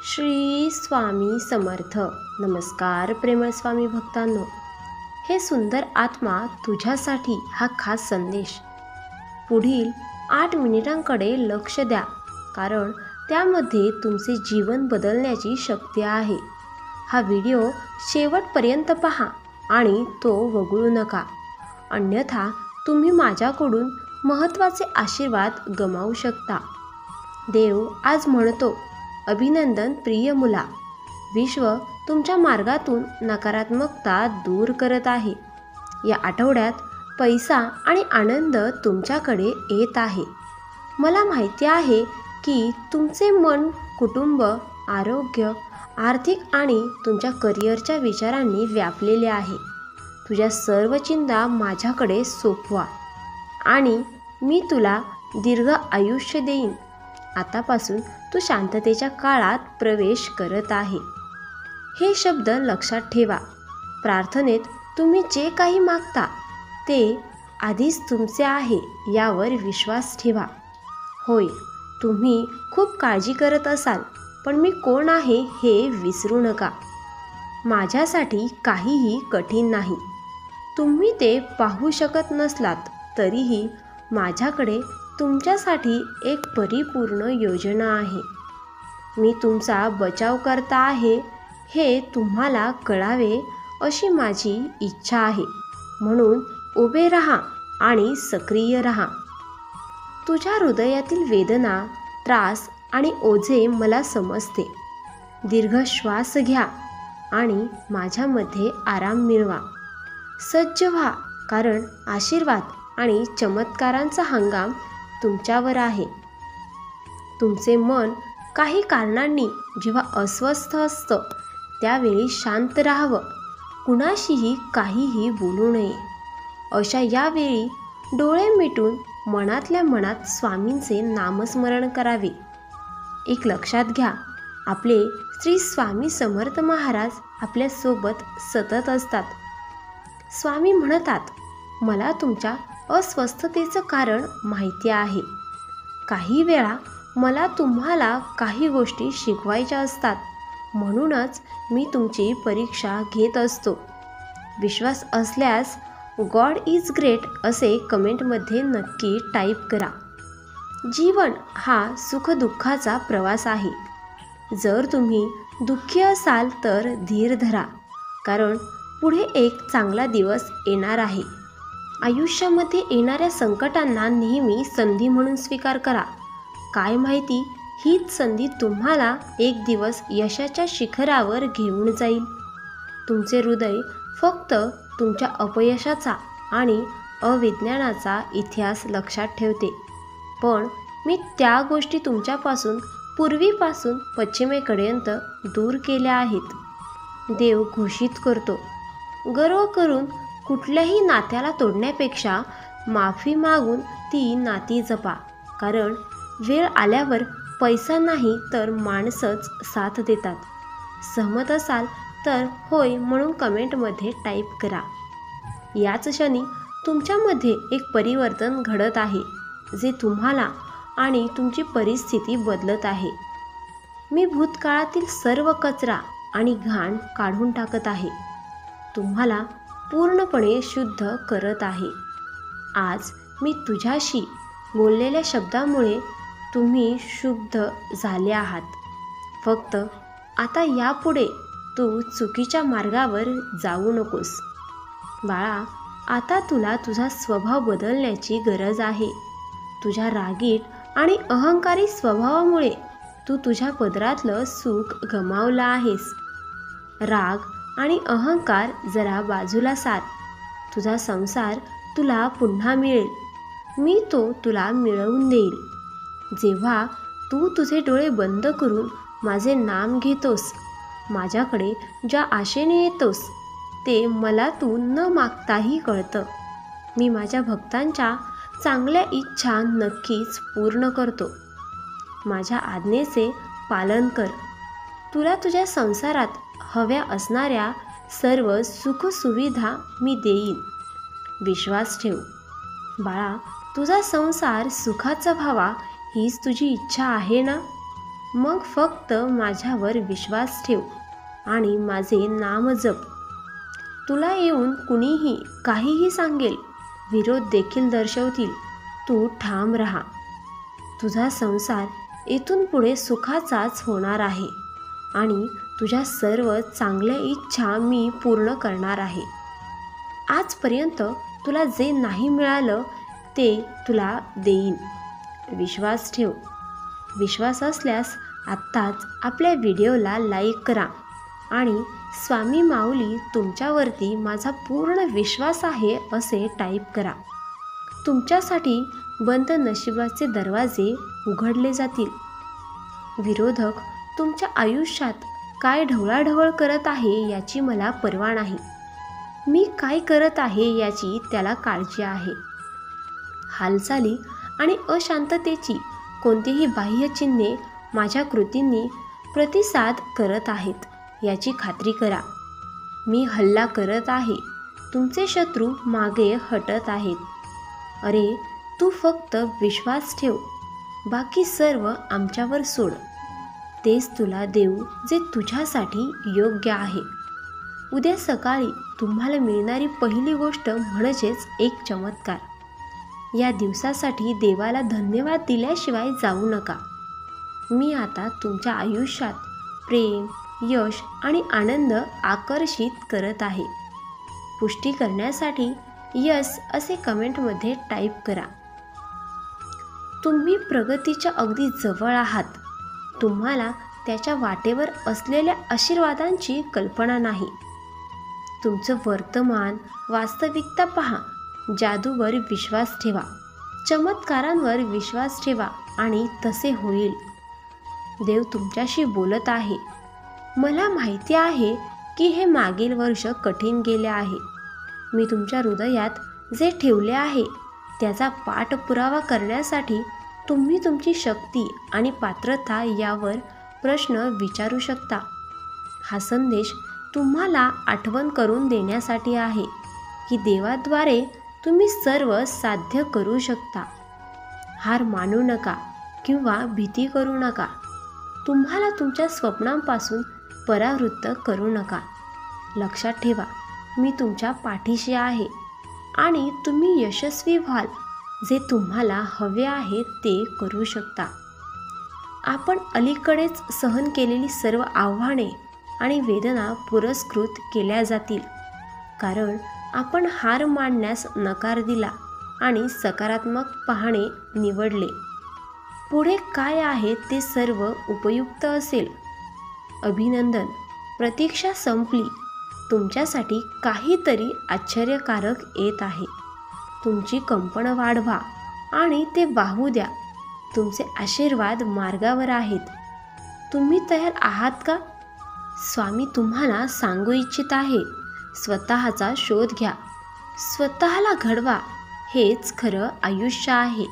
श्री स्वामी समर्थ. नमस्कार प्रेमळ स्वामी भक्तांनो. हे सुंदर आत्मा तुझ्यासाठी हा खास संदेश. पुढील 8 मिनिटांकडे लक्ष द्या, कारण त्यामध्ये तुमचे जीवन बदलण्याची शक्ती आहे. हा व्हिडिओ शेवटपर्यंत पहा आणि तो वगळू नका, अन्यथा तुम्ही माझ्याकडून महत्त्वाचे आशीर्वाद गमावू शकता. देव आज म्हणतो, अभिनंदन प्रिय मुला. विश्व तुमच्या मार्गातून नकारात्मकता दूर करत आहे. या आठवड्यात पैसा आणि आनंद तुमच्याकडे येत आहे. मला माहिती आहे की तुमचे मन कुटुंब, आरोग्य, आर्थिक आणि तुमच्या करिअरच्या विचारांनी व्यापलेले आहे. तुझ्या सर्व चिंता माझ्याकडे सोपवा आणि मी तुला दीर्घ आयुष्य देईन. आतापासून तू शांततेच्या काळात प्रवेश करत आहे. हे शब्द लक्षात ठेवा. प्रार्थनेत तुम्ही जे काही मागता ते आधीच तुमचे आहे यावर विश्वास ठेवा. होय, तुम्ही खूप काळजी करत असाल, पण मी कोण आहे हे विसरू नका. माझ्यासाठी काहीही कठीण नाही. तुम्ही ते पाहू शकत नसलात तरीही माझ्याकडे तुमच्यासाठी एक परिपूर्ण योजना आहे. मी तुमचा बचाव करता आहे हे तुम्हाला कळावे अशी माझी इच्छा आहे. म्हणून उभे राहा आणि सक्रिय राहा. तुझ्या हृदयातील वेदना, त्रास आणि ओझे मला समजते. दीर्घ श्वास घ्या आणि माझ्यामध्ये आराम मिळवा. सज्ज व्हा, कारण आशीर्वाद आणि चमत्कारांचा हंगाम तुमच्यावर आहे. तुमचे मन काही कारणांनी जेव्हा अस्वस्थ असतं त्यावेळी शांत राहावं. कुणाशीही काहीही बोलू नये. अशा यावेळी डोळे मिटून मनातल्या मनात स्वामींचे नामस्मरण करावे. एक लक्षात घ्या, आपले श्री स्वामी समर्थ महाराज आपल्यासोबत सतत असतात. स्वामी म्हणतात, मला तुमच्या अस्वस्थतेचं कारण माहिती आहे. काही वेळा मला तुम्हाला काही गोष्टी शिकवायच्या असतात, म्हणूनच मी तुमची परीक्षा घेत असतो. विश्वास असल्यास गॉड इज ग्रेट असे कमेंटमध्ये नक्की टाईप करा. जीवन हा सुखदुःखाचा प्रवास आहे. जर तुम्ही दुःखी असाल तर धीर धरा, कारण पुढे एक चांगला दिवस येणार आहे. आयुष्यामध्ये येणाऱ्या संकटांना नेहमी संधी म्हणून स्वीकार करा. काय माहिती, हीच संधी तुम्हाला एक दिवस यशाच्या शिखरावर घेऊन जाईल. तुमचे हृदय फक्त तुमच्या अपयशाचा आणि अविज्ञानाचा इतिहास लक्षात ठेवते, पण मी त्या गोष्टी तुमच्यापासून पूर्वीपासून पश्चिमेपर्यंत दूर केल्या आहेत. देव घोषित करतो, गर्व करून कुठल्याही नात्याला तोडण्यापेक्षा माफी मागून ती नाती जपा, कारण वेळ आल्यावर पैसा नाही तर माणसंच साथ देतात. सहमत असाल तर होय म्हणून कमेंटमध्ये टाईप करा. याच क्षणी तुमच्यामध्ये एक परिवर्तन घडत आहे, जे तुम्हाला आणि तुमची परिस्थिती बदलत आहे. मी भूतकाळातील सर्व कचरा आणि घाण काढून टाकत आहे. तुम्हाला पूर्णपणे शुद्ध करत आहे. आज मी तुझ्याशी बोललेल्या शब्दामुळे तुम्ही शुद्ध झाले आहात. फक्त आता यापुढे तू चुकीच्या मार्गावर जाऊ नकोस. बाळा, आता तुला तुझा स्वभाव बदलण्याची गरज आहे. तुझ्या रागीट आणि अहंकारी स्वभावामुळे तू तुझ्या पदरातलं सुख गमावलं आहेस. राग आणि अहंकार जरा बाजूला सार. तुझा संसार तुला पुन्हा मिळेल. मी तो तुला मिळवून देईल. जेव्हा तू तुझे डोळे बंद करून माझे नाम घेतोस, माझ्याकडे ज्या आशेने येतोस ते मला तू न मागताही कळतं. मी माझ्या भक्तांच्या चांगल्या इच्छा नक्कीच पूर्ण करतो. माझ्या आज्ञेचे पालन कर. तुला तुझ्या संसारात हव्या असणाऱ्या सर्व सुखसुविधा मी देईन. विश्वास ठेव बाळा, तुझा संसार सुखाचा व्हावा हीच तुझी इच्छा आहे ना? मग फक्त माझ्यावर विश्वास ठेव आणि माझे नाम जप. तुला येऊन कुणीही काहीही सांगेल, विरोध देखील दर्शवतील, तू ठाम राहा. तुझा संसार इथून पुढे सुखाचाच होणार आहे आणि तुझ्या सर्व चांगल्या इच्छा मी पूर्ण करणार आहे. आजपर्यंत तुला जे नाही मिळालं ते तुला देईन. विश्वास ठेव. विश्वास असल्यास आत्ताच आपल्या व्हिडिओला लाईक करा आणि स्वामी माऊली तुमच्यावरती माझा पूर्ण विश्वास आहे असे टाईप करा. तुमच्यासाठी बंद नशिबाचे दरवाजे उघडले जातील. विरोधक तुमच्या आयुष्यात काय ढवळाढवळ करत आहे याची मला पर्वा नाही. मी काय करत आहे याची त्याला काळजी आहे. हालचाली आणि अशांततेची कोणतीही बाह्य चिन्हे माझ्या कृतींनी प्रतिसाद करत आहेत याची खात्री करा. मी हल्ला करत आहे. तुमचे शत्रू मागे हटत आहेत. अरे, तू फक्त विश्वास ठेव. बाकी सर्व आमच्यावर सोड. तेच तुला देऊ जे तुझ्यासाठी योग्य आहे. उद्या सकाळी तुम्हाला मिळणारी पहिली गोष्ट म्हणजेच एक चमत्कार. या दिवसासाठी देवाला धन्यवाद दिल्याशिवाय जाऊ नका. मी आता तुमच्या आयुष्यात प्रेम, यश आणि आनंद आकर्षित करत आहे. पुष्टी करण्यासाठी यस असे कमेंटमध्ये टाईप करा. तुम्ही प्रगतीच्या अगदी जवळ आहात. तुम्हाला त्याच्या वाटेवर असलेल्या आशीर्वादांची कल्पना नाही. तुमचं वर्तमान वास्तविकता पहा. जादूवर विश्वास ठेवा. चमत्कारांवर विश्वास ठेवा आणि तसे होईल. देव तुमच्याशी बोलत आहे. मला माहिती आहे की हे मागील वर्ष कठीण गेले आहे. मी तुमच्या हृदयात जे ठेवले आहे त्याचा पाठपुरावा करण्यासाठी तुम्ही तुमची शक्ती आणि पात्रता यावर प्रश्न विचारू शकता. हा संदेश तुम्हाला आठवण करून देण्यासाठी आहे की देवाद्वारे तुम्ही सर्व साध्य करू शकता. हार मानू नका किंवा भीती करू नका. तुम्हाला तुमच्या स्वप्नांपासून परावृत्त करू नका. लक्षात ठेवा, मी तुमच्या पाठीशी आहे आणि तुम्ही यशस्वी व्हाल. जे तुम्हाला हवे आहे ते करू शकता. आपण अलीकडेच सहन केलेली सर्व आव्हाने आणि वेदना पुरस्कृत केल्या जातील, कारण आपण हार मानण्यास नकार दिला आणि सकारात्मक पाहणे निवडले. पुढे काय आहे ते सर्व उपयुक्त असेल. अभिनंदन, प्रतीक्षा संपली. तुमच्यासाठी काहीतरी आश्चर्यकारक येत आहे. तुमची कंपन वाढवा आणि ते वाहू द्या. तुमचे आशीर्वाद मार्गावर आहेत. तुम्ही तयार आहात का? स्वामी तुम्हाला सांगू इच्छित आहे, स्वतःचा शोध घ्या. स्वतःला घडवा. हेच खरं आयुष्य आहे.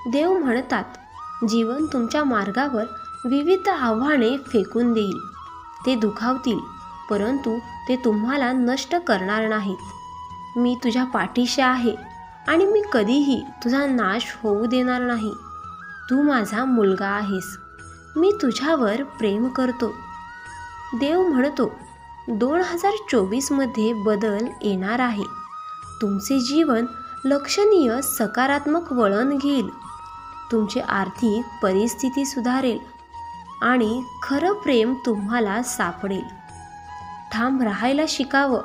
देव म्हणतात, जीवन तुमच्या मार्गावर विविध आव्हाने फेकून देईल. ते दुखावतील, परंतु ते तुम्हाला नष्ट करणार नाहीत. मी तुझ्या पाठीशी आहे आणि मी कधीही तुझा नाश होऊ देणार नाही. तू माझा मुलगा आहेस. मी तुझ्यावर प्रेम करतो. देव म्हणतो, 2024मध्ये बदल येणार आहे. तुमचे जीवन लक्षणीय सकारात्मक वळण घेईल. तुमची आर्थिक परिस्थिती सुधारेल आणि खरं प्रेम तुम्हाला सापडेल. ठाम राहायला शिकावं.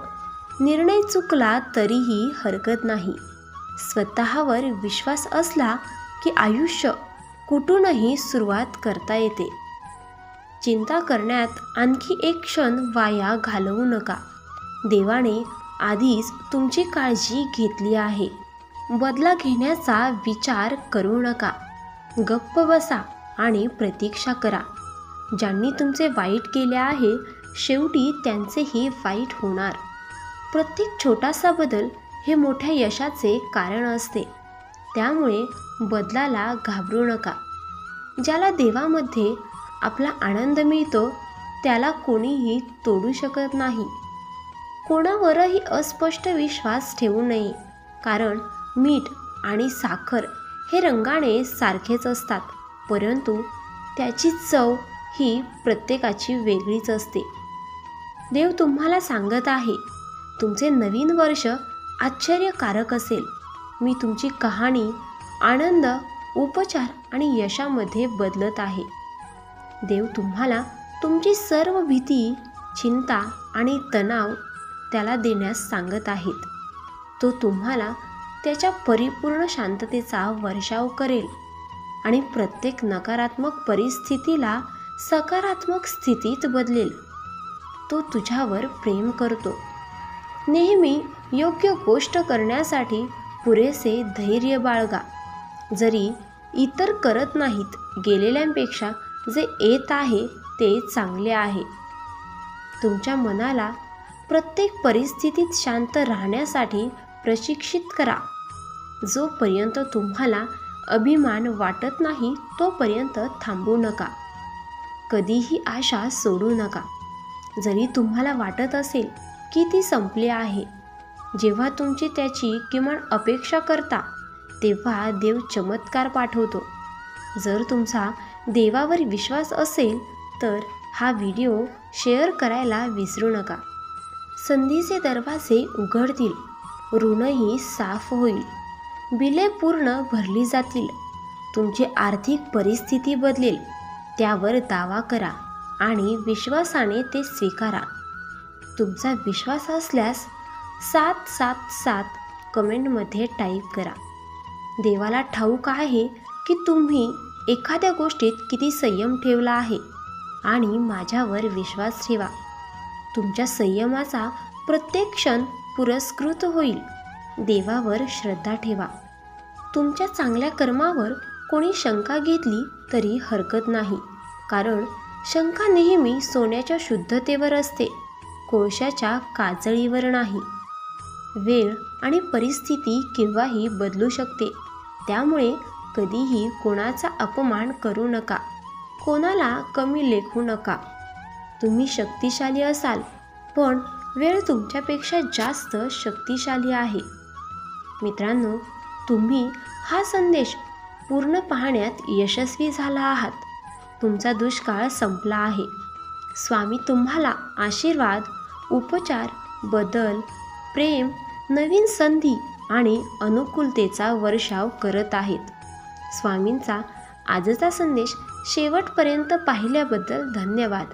निर्णय चुकला तरीही हरकत नाही. स्वतःवर विश्वास असला की आयुष्य कुठूनही सुरुवात करता येते. चिंता करण्यात आणखी एक क्षण वाया घालवू नका. देवाने आधीच तुमची काळजी घेतली आहे. बदला घेण्याचा विचार करू नका. गप्प बसा आणि प्रतीक्षा करा. ज्यांनी तुमचे वाईट केले आहे, शेवटी त्यांचेही वाईट होणार. प्रत्येक छोटासा बदल हे मोठ्या यशाचे कारण असते. त्यामुळे बदलाला घाबरू नका. ज्याला देवामध्ये आपला आनंद मिळतो त्याला कोणीही तोडू शकत नाही. कोणावरही अस्पष्ट विश्वास ठेवू नये, कारण मीठ आणि साखर हे रंगाने सारखेच असतात, परंतु त्याची चव ही प्रत्येकाची वेगळीच असते. देव तुम्हाला सांगत आहे, तुमचे नवीन वर्ष आश्चर्यकारक असेल. मी तुमची कहाणी आनंद, उपचार आणि यशामध्ये बदलत आहे. देव तुम्हाला तुमची सर्व भीती, चिंता आणि तणाव त्याला देण्यास सांगत आहेत. तो तुम्हाला त्याच्या परिपूर्ण शांततेचा वर्षाव करेल आणि प्रत्येक नकारात्मक परिस्थितीला सकारात्मक स्थितीत बदलेल. तो तुझ्यावर प्रेम करतो. नेहमी योग्य गोष्ट करण्यासाठी पुरेसे धैर्य बाळगा. जरी इतर करत नाहीत, गेलेल्यांपेक्षा जे येत आहे ते चांगले आहे. तुमच्या मनाला प्रत्येक परिस्थितीत शांत राहण्यासाठी प्रशिक्षित करा. जोपर्यंत तुम्हाला अभिमान वाटत नाही तोपर्यंत थांबू नका. कधीही आशा सोडू नका, जरी तुम्हाला वाटत असेल की ती संपली आहे. जेव्हा तुमची त्याची किमान अपेक्षा करता तेव्हा देव चमत्कार पाठवतो. जर तुमचा देवावर विश्वास असेल तर हा व्हिडिओ शेअर करायला विसरू नका. संधीचे दरवाजे उघडतील, ऋणही साफ होईल, बिले पूर्ण भरली जातील, तुमची आर्थिक परिस्थिती बदलेल. त्यावर दावा करा आणि विश्वासाने ते स्वीकारा. तुमचा विश्वास असल्यास 777 कमेंटमध्ये टाईप करा. देवाला ठाऊक आहे की तुम्ही एखाद्या गोष्टीत किती संयम ठेवला आहे आणि माझ्यावर विश्वास ठेवा. तुमच्या संयमाचा प्रत्येक क्षण पुरस्कृत होईल. देवावर श्रद्धा ठेवा. तुमच्या चांगल्या कर्मावर कोणी शंका घेतली तरी हरकत नाही, कारण शंका नेहमी सोन्याच्या शुद्धतेवर असते, कोळशाच्या काजळीवर नाही. वेळ आणि परिस्थिती केव्हाही बदलू शकते, त्यामुळे कधीही कोणाचा अपमान करू नका, कोणाला कमी लेखू नका. तुम्ही शक्तिशाली असाल, पण वेळ तुमच्यापेक्षा जास्त शक्तिशाली आहे. मित्रांनो, तुम्ही हा संदेश पूर्ण पाहण्यात यशस्वी झाला आहात. तुमचा दुष्काळ संपला आहे. स्वामी तुम्हाला आशीर्वाद, उपचार, बदल, प्रेम, नवीन संधी आणि अनुकूलतेचा वर्षाव करत आहेत. स्वामींचा आजचा संदेश शेवटपर्यंत पाहिल्याबद्दल धन्यवाद.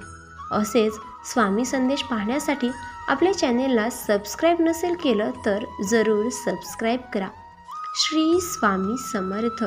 असेच स्वामी संदेश पाहण्यासाठी आपल्या चॅनेलला सबस्क्राईब नसेल केलं तर जरूर सबस्क्राईब करा. श्री स्वामी समर्थ.